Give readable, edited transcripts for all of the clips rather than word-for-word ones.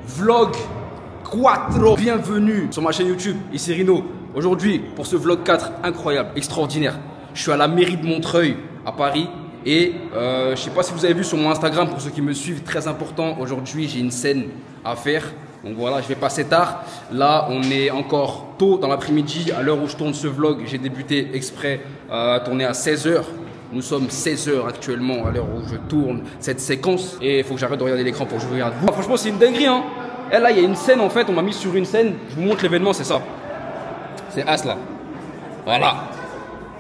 Vlog Quattro. Bienvenue sur ma chaîne YouTube, ici Rino. Aujourd'hui, pour ce vlog 4 incroyable, extraordinaire, je suis à la mairie de Montreuil, à Paris. Et je sais pas si vous avez vu sur mon Instagram, pour ceux qui me suivent, très important, aujourd'hui j'ai une scène à faire. Donc voilà, je vais passer tard. Là, on est encore tôt dans l'après-midi. À l'heure où je tourne ce vlog, j'ai débuté exprès à tourner à 16 h. Nous sommes 16 h actuellement à l'heure où je tourne cette séquence. Et il faut que j'arrête de regarder l'écran pour que je regarde vous. Franchement, c'est une dinguerie, hein. Et là, il y a une scène en fait, on m'a mis sur une scène. Je vous montre l'événement, c'est ça. C'est As là. Voilà.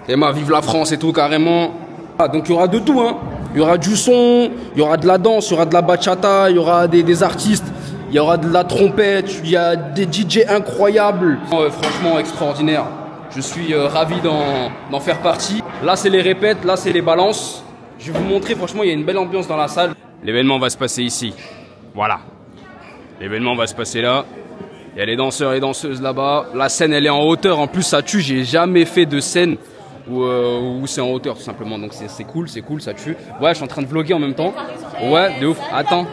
Et moi, vive la France et tout, carrément. Ah, donc il y aura de tout, hein. Il y aura du son, il y aura de la danse, il y aura de la bachata, il y aura des artistes. Il y aura de la trompette, il y a des DJ incroyables. Franchement extraordinaire. Je suis ravi d'en faire partie. Là c'est les répètes, là c'est les balances. Je vais vous montrer, franchement il y a une belle ambiance dans la salle. L'événement va se passer ici. Voilà. L'événement va se passer là. Il y a les danseurs et danseuses là-bas. La scène elle est en hauteur, en plus ça tue. J'ai jamais fait de scène où c'est en hauteur tout simplement. Donc c'est cool, ça tue. Ouais, je suis en train de vlogger en même temps. Ouais, de ouf. Attends.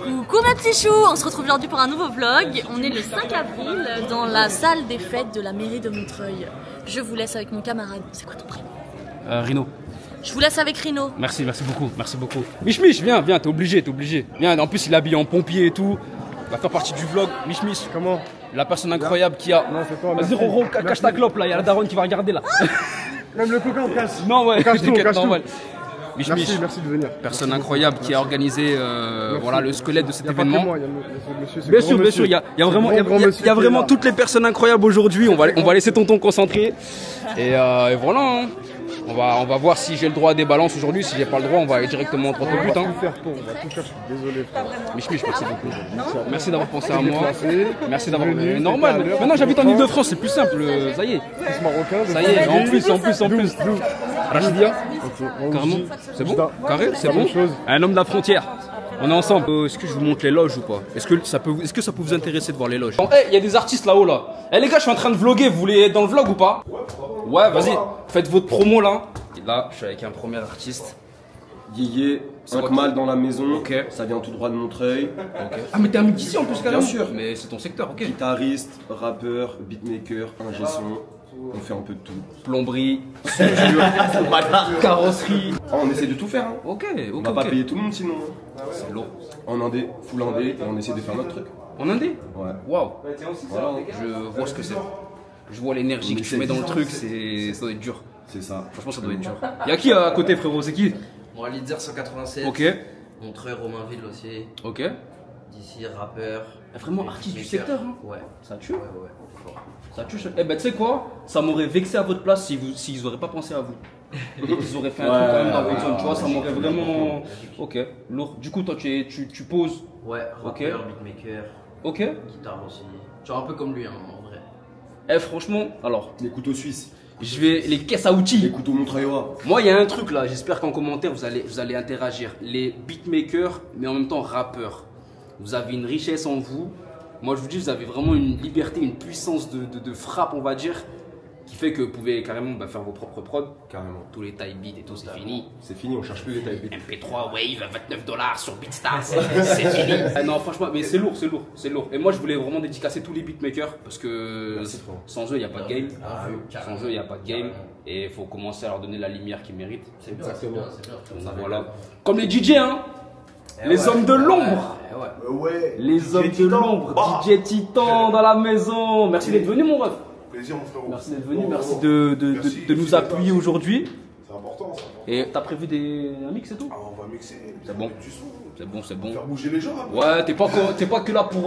Coucou mes petits choux, on se retrouve aujourd'hui pour un nouveau vlog. On est le 5 avril dans la salle des fêtes de la mairie de Montreuil. Je vous laisse avec mon camarade. C'est quoi ton prénom? Rino. Je vous laisse avec Rino. Merci beaucoup, merci beaucoup. Mich, viens, t'es obligé. Viens, en plus il est habillé en pompier et tout. Il va faire partie du vlog. Mich. Comment? La personne incroyable qui a... Non, c'est toi. Vas-y Roro, cache ta clope là, il y a la daronne qui va regarder là. Même le coca on casse. Non ouais, on cache tout, on cache normal. Mich. Merci de venir. Personne incroyable qui a organisé voilà, le squelette de cet événement. Il y a le monsieur, Bien sûr, il y a vraiment toutes les personnes incroyables aujourd'hui. On va laisser tonton concentrer. Et voilà. Hein. On va voir si j'ai le droit à des balances aujourd'hui. Si j'ai pas le droit, on va aller directement au 30 buts. On va tout faire pour, on va tout faire. Je suis désolé frère. Mich, merci beaucoup. Merci d'avoir pensé à moi. Merci d'avoir venu. Normal. Maintenant j'habite en Ile-de-France, c'est plus simple. Ça y est. Plus marocain. Ça y est. En plus. Rachidia. Carrément. C'est bon. Carré. C'est bon. Un homme de la frontière. On est ensemble. Est-ce que je vous montre les loges ou pas? Est-ce que ça peut vous intéresser de voir les loges? Il y a des artistes là-haut là. Eh les gars, je suis en train de vlogger. Vous voulez être dans le vlog ou pas? Ouais, vas-y. Faites votre promo là. Et là, je suis avec un premier artiste. Yéyé, 5 mâles dans la maison, okay. Ça vient tout droit de Montreuil. Okay. Ah mais t'es un mec d'ici en plus carrément. Bien sûr. Mais c'est ton secteur, ok. Guitariste, rappeur, beatmaker, ingé son, on fait un peu de tout. Plomberie, carrosserie. Ah, on essaie de tout faire hein. Ok. On va pas payer tout le monde sinon. C'est lourd. En indé, full indé, et on essaie de faire notre truc. En indé? Ouais. Waouh. Voilà, je vois ce que c'est. Je vois l'énergie que tu mets dans le truc, ça doit être dur. C'est ça. Franchement, ça doit être dur. Y'a qui à côté, frérot? C'est qui? Moi, Leader 187. Ok. Montreuil, Romainville aussi. Ok. D'ici, rappeur. Vraiment artiste du secteur, hein. Ouais. Ça tue. Ouais. Ça tue. Eh ben, tu sais quoi? Ça m'aurait vexé à votre place s'ils auraient pas pensé à vous. Ils auraient fait un truc quand même dans votre zone, tu vois, ça m'aurait vraiment. Ok, lourd. Du coup, toi, tu poses. Ouais, rappeur, beatmaker. Ok. Guitare aussi. Genre un peu comme lui, hein, en vrai. Eh, franchement, alors. Les couteaux suisses. Je vais les caisses à outils. Les couteaux montreuillois. Moi, il y a un truc là. J'espère qu'en commentaire vous allez interagir. Les beatmakers, mais en même temps rappeurs. Vous avez une richesse en vous. Moi, je vous dis, vous avez vraiment une liberté, une puissance de frappe, on va dire, qui fait que vous pouvez carrément faire vos propres prods. Carrément. Tous les type beats et tout, c'est fini. C'est fini, on cherche plus les type beats. MP3 Wave à $29 sur Beatstar, c'est fini. Non, franchement, mais c'est lourd. Et moi, je voulais vraiment dédicacer tous les beatmakers parce que sans eux, il n'y a pas de game. Sans eux, il n'y a pas de game. Et il faut commencer à leur donner la lumière qu'ils méritent. C'est bien, c'est bien. Donc, voilà. Comme les DJ, hein. Les hommes de l'ombre. Ouais. Les hommes de l'ombre. DJ Titan dans la maison. Merci d'être venu, mon ref. Plaisir, mon frérot. Merci d'être venu. Merci de nous appuyer aujourd'hui. C'est important, ça. Et t'as prévu un mix et tout? Ah, on va mixer. C'est bon. Du son. C'est bon. Faire bouger les gens. Après. Ouais, t'es pas que là pour.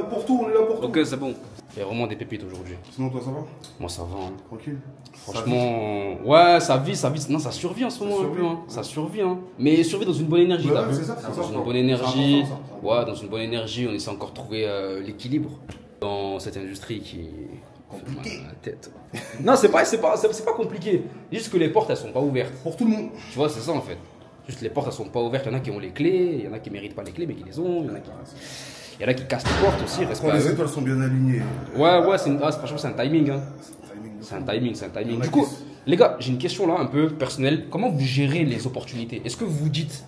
Pour tout, on est là pour tout. Ok, c'est bon. Il y a vraiment des pépites aujourd'hui. Sinon, toi, ça va? Moi, ça va. Hein. Tranquille. Franchement, ouais, ça vit. Non, ça survit en ce moment un peu. Hein. Ça survit, hein. Mais survit dans une bonne énergie, t'as vu? C'est ça, dans une bonne énergie. Ouais, dans une bonne énergie, on essaie encore de trouver l'équilibre dans cette industrie qui. Compliqué. La tête. Non, c'est pas compliqué. Juste que les portes, elles sont pas ouvertes. Pour tout le monde. Tu vois, c'est ça en fait. Juste les portes, elles sont pas ouvertes. Il y en a qui ont les clés, il y en a qui méritent pas les clés, mais qui les ont. Il y en a qui cassent les portes aussi. Quand les étoiles sont bien alignées. Ouais, franchement, c'est un timing. Hein. C'est un timing. Du coup, les gars, j'ai une question là, un peu personnelle. Comment vous gérez les opportunités? Est-ce que vous vous dites,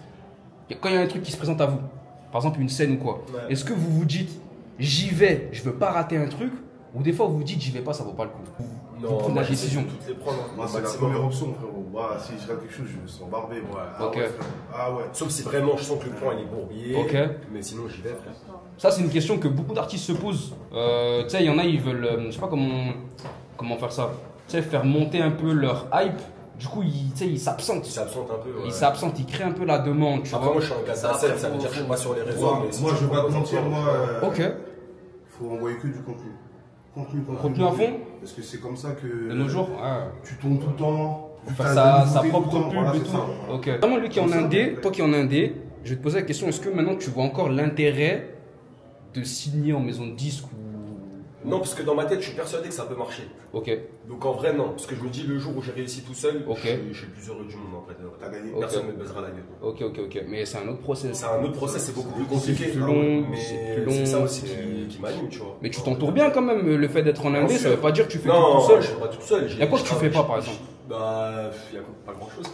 quand il y a un truc qui se présente à vous, par exemple une scène ou quoi, Ouais. est-ce que vous vous dites j'y vais, je veux pas rater un truc, ou des fois vous vous dites j'y vais pas, ça vaut pas le coup? Vous prenez la décision. Toutes les prendre. Moi, c'est la première option, frérot. Bah, si je rate quelque chose, je me sens barbé. Moi. Ah Ok. ouais, frérot. Ah ouais. Sauf si vraiment je sens que le point il est bourbier. Ok. Mais sinon j'y vais, frère. Ça, c'est une question que beaucoup d'artistes se posent. Tu sais, il y en a, ils veulent, je sais pas comment faire ça. Tu sais, faire monter un peu leur hype. Du coup, ils s'absentent. Il s'absente un peu. Ouais. Ils s'absentent, ils créent un peu la demande. Tu Après, vois. moi je suis un gars de la scène, ça veut dire que je suis pas sur les réseaux. Moi, mais si moi tu je vais me pas te proposes mentir, un moi. plan, Ok. Faut envoyer que du contenu. Contenu à fond. Parce que c'est comme ça que. De nos jours, ouais. Tu tournes tout le temps. Faut faire T'as sa des nouveautés propre tout le temps, pub voilà, et c'est tout. ça. Ok. Vraiment, lui qui est en indé, toi qui es en indé, je vais te poser la question, est-ce que maintenant tu vois encore l'intérêt de signer en maison de disque ou... Non, parce que dans ma tête, je suis persuadé que ça peut marcher. Ok. Donc en vrai, non. Parce que je me dis, le jour où j'ai réussi tout seul, Ok. je suis le plus heureux du monde en fait. T'as gagné. Ok. Personne ne me baisera la gueule. Ok. Mais c'est un autre process. C'est un autre process, c'est beaucoup plus compliqué. plus long, mais c'est plus long, c'est ça aussi c'est- qui m'anime, tu vois. Mais tu t'entoures bien quand même, le fait d'être en indé, Bien ça sûr. veut pas dire que tu fais Non, tout seul. je suis pas tout seul. Y a quoi que tu fais pas, par exemple? Bah, y a pas grand chose.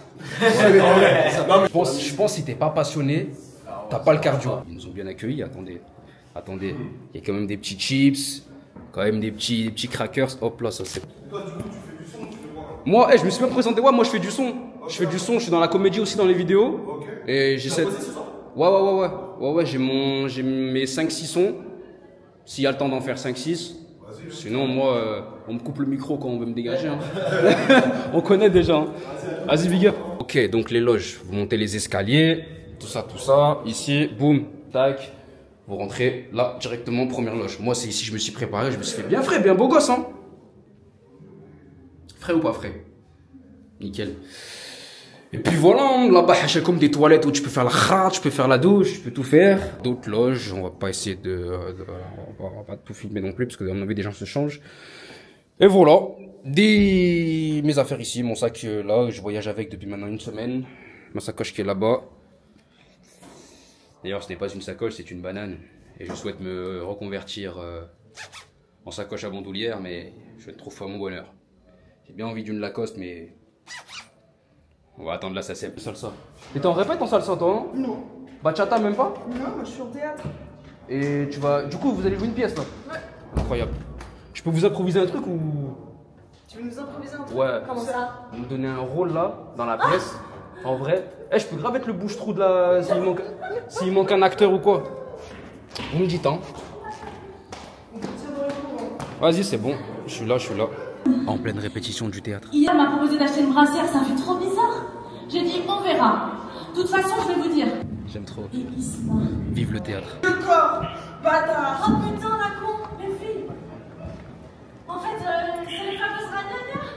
Je pense que si t'es pas passionné, t'as pas le cardio. Ils nous ont bien accueillis, attendez. Il y a quand même des petits chips, quand même des petits crackers. Hop là, ça c'est. Moi, je me suis même présenté. Ouais, moi je fais du son. Je fais du son, je suis dans la comédie aussi, dans les vidéos. Et j'essaie. Ouais, j'ai mes 5-6 sons. S'il y a le temps d'en faire 5-6. Sinon, moi, on me coupe le micro quand on veut me dégager. Hein. On connaît déjà. Hein. Vas-y, big up. Ok, donc les loges. Vous montez les escaliers, tout ça. Ici, boum, tac. Vous rentrez là, directement, première loge. Moi, c'est ici, je me suis préparé. Je me suis fait bien frais, bien beau gosse. Hein. Frais ou pas frais? Nickel. Et puis voilà, là-bas, c'est comme des toilettes où tu peux faire la khat, tu peux faire la douche, tu peux tout faire. D'autres loges, on va pas essayer on va pas tout filmer non plus, parce que à mon avis, des gens se changent. Et voilà, mes affaires ici, mon sac là, je voyage avec depuis maintenant une semaine. Ma sacoche qui est là-bas. D'ailleurs, ce n'est pas une sacoche, c'est une banane. Et je souhaite me reconvertir en sacoche à bandoulière, mais je vais être trop fou à mon bonheur. J'ai bien envie d'une Lacoste, mais... On va attendre la SACEM. Salsa. Et t'es en répète en salsa, toi? Non. Bachata, même pas? Non, je suis au théâtre. Et tu vas... Du coup, vous allez jouer une pièce, là? Ouais. Incroyable. Je peux vous improviser un truc ou... Tu veux nous improviser un truc? Ouais. Comment ça? Vous me donnez un rôle, là, dans la pièce. En vrai. Eh, je peux grave être le bouche-trou de la... S'il manque un acteur ou quoi. Vous me dites, hein. Vas-y, c'est bon. Je suis là. En pleine répétition du théâtre. Hier, m'a proposé d'acheter une brassière, ça fait trop bizarre. J'ai dit, on verra. De toute façon, je vais vous dire. J'aime trop. Église-moi. Vive le théâtre. Le corps, bâtard. Oh putain, la con, les filles. En fait, c'est les fameuses ragnagnas.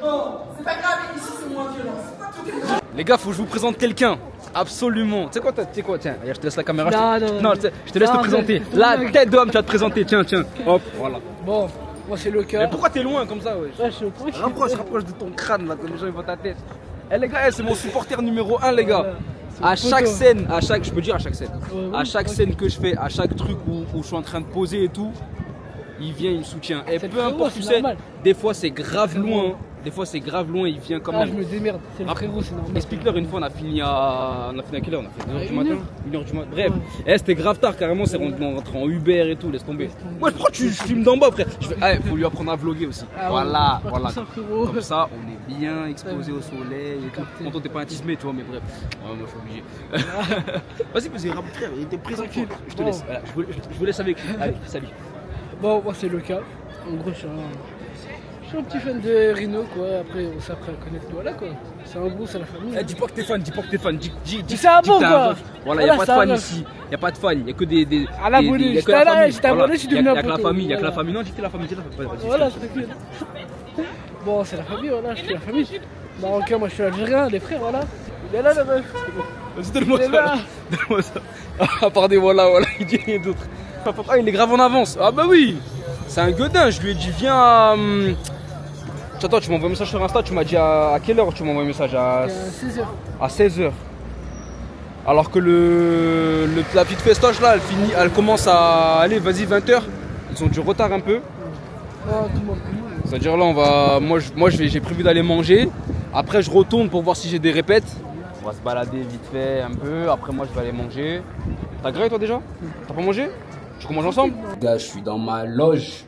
Bon, c'est pas grave, ici c'est moins violent. C'est pas tout grave. Les gars, faut que je vous présente quelqu'un. Absolument. Tu sais quoi, tiens, regarde, je te laisse la caméra. Non, Je te laisse te présenter. La tête d'homme, tu vas te présenter. Tiens. Hop, voilà. Bon, moi c'est le Mais cas. pourquoi t'es loin comme ça, ouais? Ouais, je suis au point. Rapproche de ton crâne là, que les gens ils voient ta tête. Eh les gars, c'est mon supporter numéro 1 les gars. À chaque scène, je peux dire à chaque scène. À chaque scène que je fais, à chaque truc où je suis en train de poser et tout, il vient, il me soutient. Et peu importe, tu sais, des fois c'est grave loin. Il vient quand Ah, je même. me démerde, c'est le frérot, c'est normal. Explique-leur une fois, on a fini à quelle heure? On a fait 1h du matin. 1h du matin. Bref, c'était grave tard carrément, c'est rentré en Uber et tout, laisse tomber. Moi, pourquoi tu filmes d'en bas, frère? Faut lui apprendre à vloguer aussi. Ah, Voilà. Ça, frérot. Comme ça, on est bien exposé au soleil et tout. Pourtant, t'es pas un tismé, tu vois, mais bref. Moi, je suis obligé. Vas-y, raconte, frère, il était présent. Je te laisse. Voilà, je vous laisse avec lui. Allez, salut. Bon, moi c'est le cas. En gros, je suis un petit fan de Rino, quoi. Après, on s'apprend à connaître, voilà, quoi. C'est un gros, c'est la famille. Dis pas que t'es fan, Dis c'est un bon, que t'es quoi. ref. Voilà, y a pas de c'est un fan ref. ici. Y a pas de fan, y a que des. À l'abonné, y a que j'étais la là, famille. j'étais abonné, je suis devenu un Y a que la poteau. famille, y a que la Voilà. famille. Non, dis que t'es la famille, vas-y. Voilà, c'est tranquille. Bon, c'est la famille, voilà, je suis la famille. Marocain, moi je suis algérien, les frères, voilà. Il est là, la meuf. Vas-y, donne-moi Il est là. ça. Donne-moi ça. À part des voilà, il dit rien d'autre. Ah, il est grave en avance. Ah bah oui. C'est un gueudin, je lui ai dit viens. Attends, tu m'envoies un message sur Insta, tu m'as dit à quelle heure tu m'envoies un message? À 16h. À 16h. Alors que la petite festoche là, elle commence à aller, vas-y 20h. Ils ont du retard un peu. Non, tout le monde. C'est-à-dire là, moi j'ai prévu d'aller manger. Après, je retourne pour voir si j'ai des répètes. On va se balader vite fait un peu. Après, moi, je vais aller manger. T'as grillé toi déjà? T'as pas mangé? Tu mange ensemble? Gars, je suis dans ma loge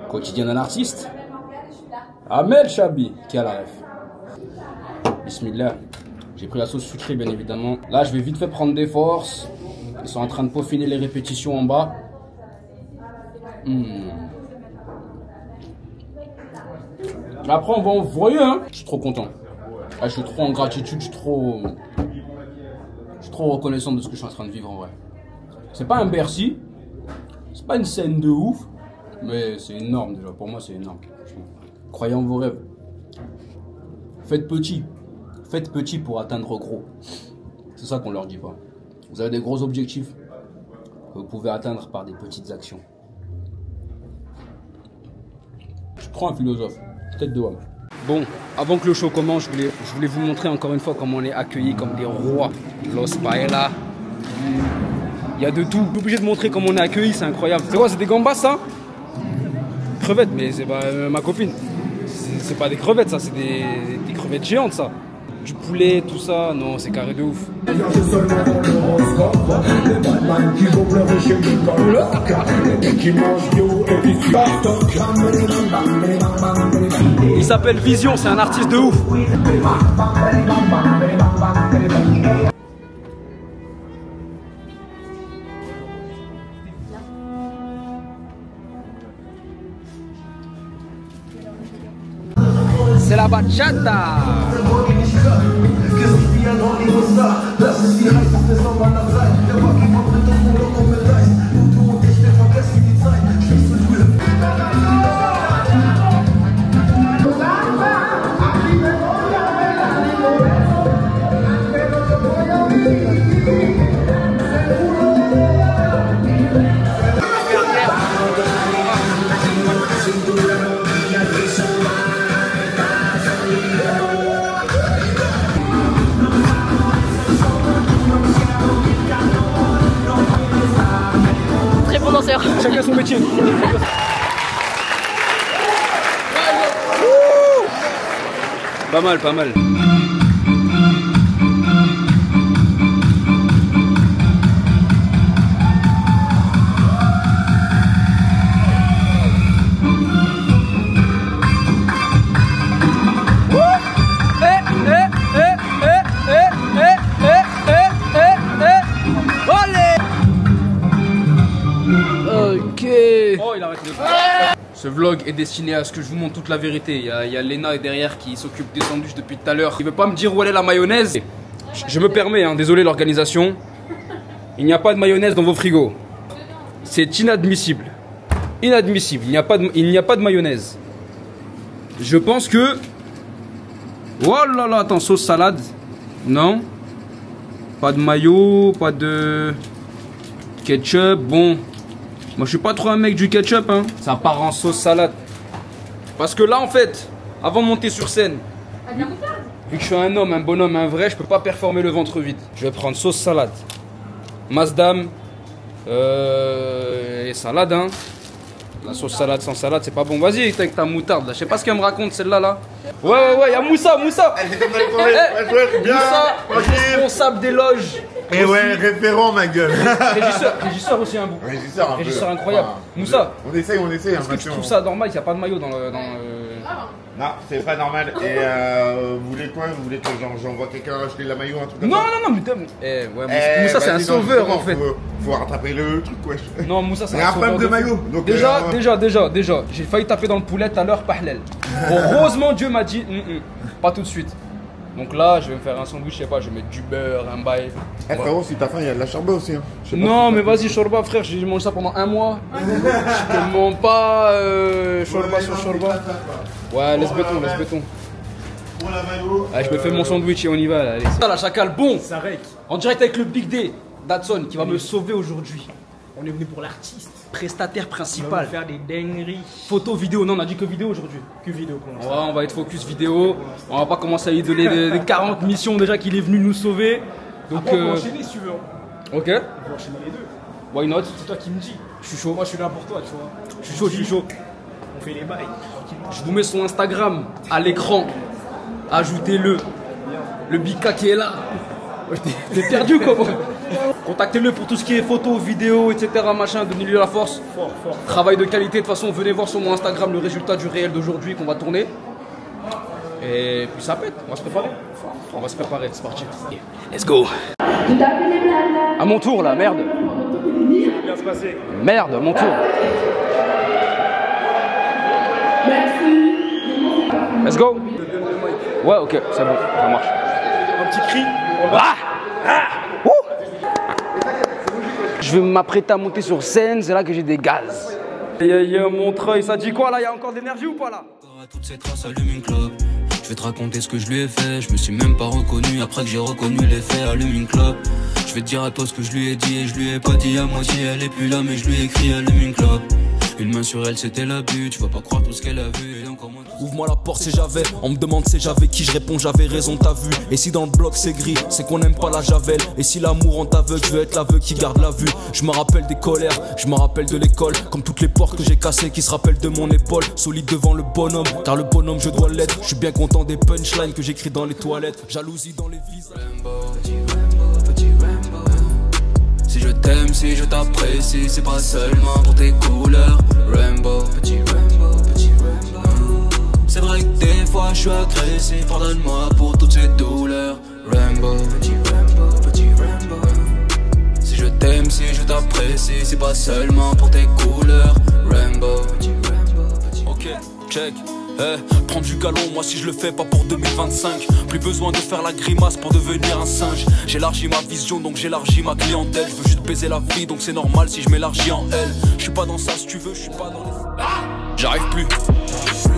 quotidienne d'un artiste. Ahmed Chabi, qui a la ref. Bismillah. J'ai pris la sauce sucrée, bien évidemment. Là, je vais vite fait prendre des forces. Ils sont en train de peaufiner les répétitions en bas. Après, on va envoyer, hein. Je suis trop content. Ah, je suis trop en gratitude, je suis trop reconnaissant de ce que je suis en train de vivre en vrai. C'est pas un Bercy, c'est pas une scène de ouf, mais c'est énorme déjà. Pour moi, c'est énorme. Croyez en vos rêves. Faites petit pour atteindre gros. C'est ça qu'on leur dit pas. Vous avez des gros objectifs que vous pouvez atteindre par des petites actions. Je prends un philosophe, tête de homme. Bon, avant que le show commence, je voulais vous montrer encore une fois comment on est accueillis comme des rois. Los Paella. Il y a de tout. Je suis obligé de montrer comment on est accueillis, c'est incroyable. C'est quoi, c'est des gambas ça? Crevettes, mais c'est pas ma copine. C'est pas des crevettes ça, c'est des crevettes géantes ça. Du poulet, tout ça, non, c'est carré de ouf. Il s'appelle Vision, c'est un artiste de ouf. C'est la bachata. Chacun son métier. Pas mal, pas mal. Ce vlog est destiné à ce que je vous montre toute la vérité. Il y a Léna derrière qui s'occupe des sandwichs depuis tout à l'heure. Il veut pas me dire où elle est la mayonnaise. Je me permets, hein, désolé l'organisation. Il n'y a pas de mayonnaise dans vos frigos. C'est inadmissible. Inadmissible. Il n'y a pas de mayonnaise. Je pense que... Oh là là, attends, sauce salade. Non. Pas de mayo, pas de ketchup. Bon. Moi je suis pas trop un mec du ketchup hein. Ça part en sauce salade. Parce que là en fait, avant de monter sur scène, vu que je suis un homme, un bonhomme, un vrai, je peux pas performer le ventre vide. Je vais prendre sauce salade, Masdam et salade hein. La sauce salade sans salade c'est pas bon. Vas-y avec ta moutarde là, je sais pas ce qu'elle me raconte celle-là là. Ouais, y'a Moussa. Moussa, responsable des loges. Et ouais, référent ma gueule. Régisseur aussi un bout. Régisseur incroyable. Moussa. On essaye. Est-ce que tu trouves ça normal qu'il n'y a pas de maillot dans le... Non, c'est pas normal. Et vous voulez quoi? Vous voulez que j'envoie quelqu'un acheter la maillot, un truc comme ça? Non, mais Moussa c'est un sauveur en fait. Faut rattraper le truc wesh. Non, Moussa c'est un sauveur. Il y a un problème de maillot. Donc, déjà. J'ai failli taper dans le poulet tout à l'heure, pahlel. Heureusement Dieu m'a dit, pas tout de suite. Donc là, je vais me faire un sandwich, je sais pas, je vais mettre du beurre, un bail. Eh frérot, si t'as faim, il y a de la chorba aussi. Hein. Non, mais vas-y, chorba, frère, j'ai mangé ça pendant un mois. Je te mens pas chorba sur chorba. Ouais, laisse béton. Allez, je me fais mon sandwich et on y va. Allez, c'est ça la chacal, bon. En direct avec le Big D, Datson, qui va me sauver aujourd'hui. On est venu pour l'artiste. Prestataire principal. On va faire des dingueries. Photo, vidéo, non, on a dit que vidéo aujourd'hui. Que vidéo pour l'instant. Ouais, on va être focus vidéo. On va pas commencer à lui donner des 40 missions déjà qu'il est venu nous sauver. Donc, après, on va enchaîner si tu veux. Ok. On va enchaîner les deux. Why not? C'est toi qui me dis. Je suis chaud. Moi, je suis là pour toi, tu vois. Je suis chaud. On fait les bails. Je vous mets son Instagram à l'écran. Ajoutez-le. Le Bika qui est là. T'es perdu comment? Contactez-le pour tout ce qui est photos, vidéos, etc. Machin, donnez-lui la force. Fort. Travail de qualité, de toute façon, venez voir sur mon Instagram le résultat du réel d'aujourd'hui qu'on va tourner. Et puis ça pète, on va se préparer. On va se préparer, c'est parti. Let's go. À mon tour là, merde. Bien se passer. Merde, à mon tour. Let's go. Ouais, ok, c'est bon, ça marche. Un petit cri. Je vais m'apprêter à monter sur scène, c'est là que j'ai des gaz. Montreuil, ça dit quoi là? Y'a encore de l'énergie ou pas là? Toutes ces traces, allume une clope. Je vais te raconter ce que je lui ai fait. Je me suis même pas reconnu après que j'ai reconnu les faits. Allume une clope. Je vais te dire à toi ce que je lui ai dit. Et je lui ai pas dit à moitié. Elle est plus là mais je lui ai écrit allume une clope. Une main sur elle c'était l'abus. Tu vas pas croire tout ce qu'elle a vu. Et encore moins. Ouvre-moi la porte c'est j'avais. On me demande c'est j'avais qui. Je réponds j'avais raison t'as vu. Et si dans le bloc c'est gris, c'est qu'on aime pas la javel. Et si l'amour en t'aveugle, je veux être l'aveugle qui garde la vue. Je me rappelle des colères, je me rappelle de l'école. Comme toutes les portes que j'ai cassées qui se rappellent de mon épaule. Solide devant le bonhomme, car le bonhomme je dois l'être. Je suis bien content des punchlines que j'écris dans les toilettes. Jalousie dans les visages. Petit Rambo. Si je t'aime, si je t'apprécie, c'est pas seulement pour tes couleurs. Rambo, petit Rambo, petit Rambo. C'est vrai que des fois je suis agressif, pardonne-moi pour toutes ces douleurs. Rambo, petit Rambo, petit Rambo. Si je t'aime, si je t'apprécie, c'est pas seulement pour tes couleurs. Rambo, petit Rambo, petit Rambo. Ok, check. Prendre du galon, moi si je le fais pas pour 2025. Plus besoin de faire la grimace pour devenir un singe. J'élargis ma vision donc j'élargis ma clientèle. Je veux juste baiser la vie donc c'est normal si je m'élargis en elle. Je suis pas dans ça si tu veux, je suis pas dans les...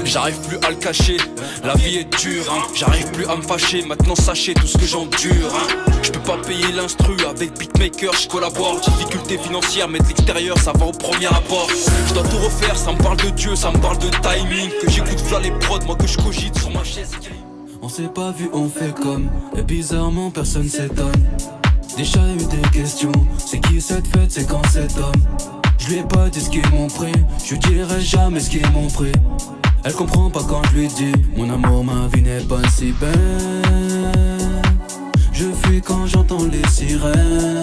J'arrive plus à le cacher. La vie est dure, hein. J'arrive plus à me fâcher. Maintenant sachez tout ce que j'endure, hein. Je peux pas payer l'instru avec beatmaker, je collabore. Difficulté financière mais de l'extérieur ça va au premier abord. Je dois tout refaire, ça me parle de Dieu, ça me parle de timing. Que j'écoute v'là les prods, moi que je cogite sur ma chaise. On s'est pas vu, on fait comme. Et bizarrement personne s'étonne. Déjà eu des questions. C'est qui cette fête, c'est quand cet homme. Je lui ai pas dit ce qu'ils m'ont pris. Je lui dirai jamais ce qu'ils m'ont pris. Elle comprend pas quand je lui dis mon amour, ma vie n'est pas si belle. Je fuis quand j'entends les sirènes.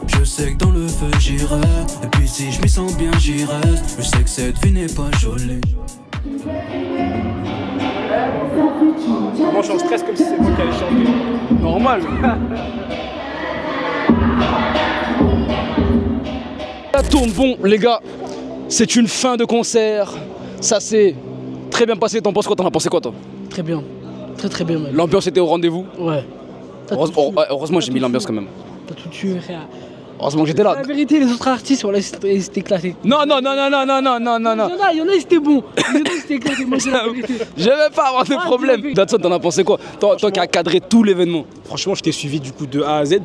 Je sais que dans le feu j'irai. Et puis si je m'y sens bien j'y reste. Je sais que cette vie n'est pas jolie. Moi je suis en stress comme si c'est moi qui allais chanter. Normal. Ça tourne bon les gars. C'est une fin de concert. Ça s'est très bien passé. T'en penses quoi? T'en as pensé quoi toi? Très bien. Très bien même. L'ambiance était au rendez-vous? Ouais. Heureusement j'ai mis l'ambiance quand même. T'as tout tué frère. Heureusement que j'étais là. La vérité, les autres artistes, voilà, ils s'étaient éclatés. Non. Il y en a, ils étaient bons. Il y en a, ils s'étaient éclatés. Moi, c'est la vérité. Je vais pas avoir de problème. Datsun, t'en as pensé quoi? Toi qui as cadré tout l'événement. Franchement, je t'ai suivi du coup de A à Z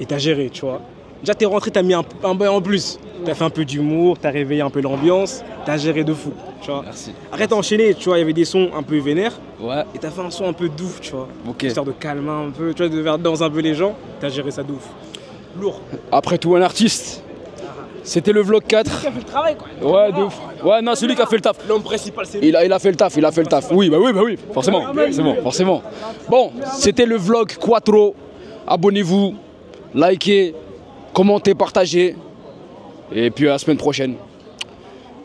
et t'as géré, tu vois. Déjà, t'es rentré, t'as mis un bain en plus. T'as fait un peu d'humour, t'as réveillé un peu l'ambiance, t'as géré de fou, tu vois. Merci. Arrête d'enchaîner, tu vois, il y avait des sons un peu vénères. Ouais. Et t'as fait un son un peu doux, tu vois. Ok. Histoire de calmer un peu, tu vois, de faire danser un peu les gens. T'as géré ça de ouf. Lourd. Après tout, un artiste. C'était le vlog 4. Qui a fait le travail, quoi. Ouais, de ouf. Ouais, non, celui qui a fait le taf. L'homme principal, c'est lui. Il a fait le taf, Oui, bah oui, forcément. C'est bon, forcément. Bon, c'était le vlog Quattro. Abonnez-vous, likez, commentez, partagez. Et puis à la semaine prochaine.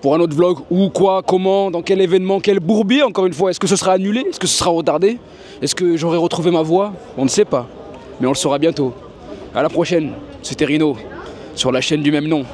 Pour un autre vlog, où, quoi, comment, dans quel événement, quel bourbier, encore une fois. Est-ce que ce sera annulé? Est-ce que ce sera retardé? Est-ce que j'aurai retrouvé ma voix? On ne sait pas. Mais on le saura bientôt. À la prochaine, c'était Rino, sur la chaîne du même nom.